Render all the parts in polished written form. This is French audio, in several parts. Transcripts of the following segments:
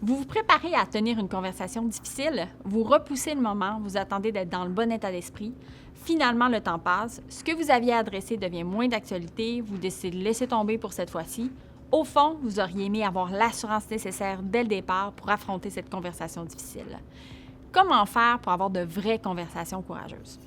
Vous vous préparez à tenir une conversation difficile, vous repoussez le moment, vous attendez d'être dans le bon état d'esprit. Finalement, le temps passe, ce que vous aviez adressé devient moins d'actualité, vous décidez de laisser tomber pour cette fois-ci. Au fond, vous auriez aimé avoir l'assurance nécessaire dès le départ pour affronter cette conversation difficile. Comment faire pour avoir de vraies conversations courageuses?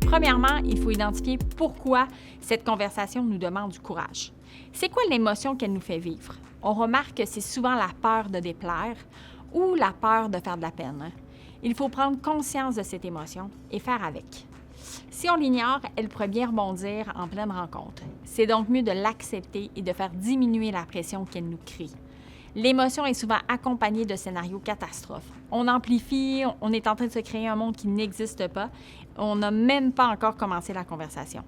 Premièrement, il faut identifier pourquoi cette conversation nous demande du courage. C'est quoi l'émotion qu'elle nous fait vivre? On remarque que c'est souvent la peur de déplaire ou la peur de faire de la peine. Il faut prendre conscience de cette émotion et faire avec. Si on l'ignore, elle pourrait bien rebondir en pleine rencontre. C'est donc mieux de l'accepter et de faire diminuer la pression qu'elle nous crée. L'émotion est souvent accompagnée de scénarios catastrophes. On amplifie, on est en train de se créer un monde qui n'existe pas. On n'a même pas encore commencé la conversation.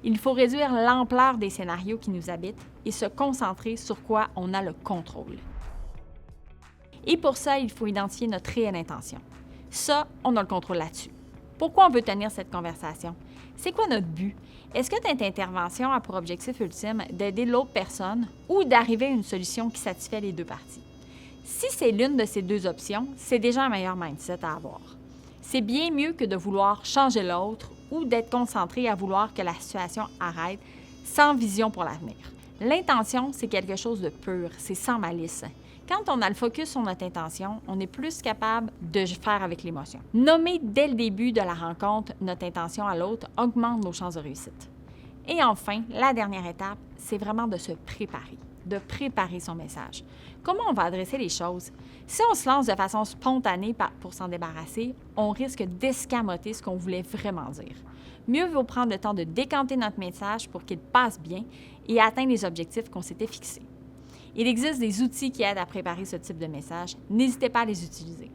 Il faut réduire l'ampleur des scénarios qui nous habitent et se concentrer sur quoi on a le contrôle. Et pour ça, il faut identifier notre réelle intention. Ça, on a le contrôle là-dessus. Pourquoi on veut tenir cette conversation? C'est quoi notre but? Est-ce que notre intervention a pour objectif ultime d'aider l'autre personne ou d'arriver à une solution qui satisfait les deux parties? Si c'est l'une de ces deux options, c'est déjà un meilleur mindset à avoir. C'est bien mieux que de vouloir changer l'autre ou d'être concentré à vouloir que la situation arrête sans vision pour l'avenir. L'intention, c'est quelque chose de pur, c'est sans malice. Quand on a le focus sur notre intention, on est plus capable de faire avec l'émotion. Nommer dès le début de la rencontre notre intention à l'autre augmente nos chances de réussite. Et enfin, la dernière étape, c'est vraiment de se préparer, de préparer son message. Comment on va adresser les choses? Si on se lance de façon spontanée pour s'en débarrasser, on risque d'escamoter ce qu'on voulait vraiment dire. Mieux vaut prendre le temps de décanter notre message pour qu'il passe bien et atteindre les objectifs qu'on s'était fixés. Il existe des outils qui aident à préparer ce type de message. N'hésitez pas à les utiliser.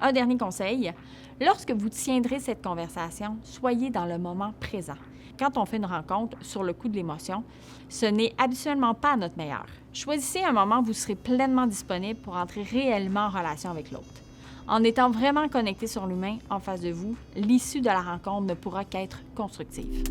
Un dernier conseil, lorsque vous tiendrez cette conversation, soyez dans le moment présent. Quand on fait une rencontre sur le coup de l'émotion, ce n'est habituellement pas à notre meilleur. Choisissez un moment où vous serez pleinement disponible pour entrer réellement en relation avec l'autre. En étant vraiment connecté sur l'humain en face de vous, l'issue de la rencontre ne pourra qu'être constructive.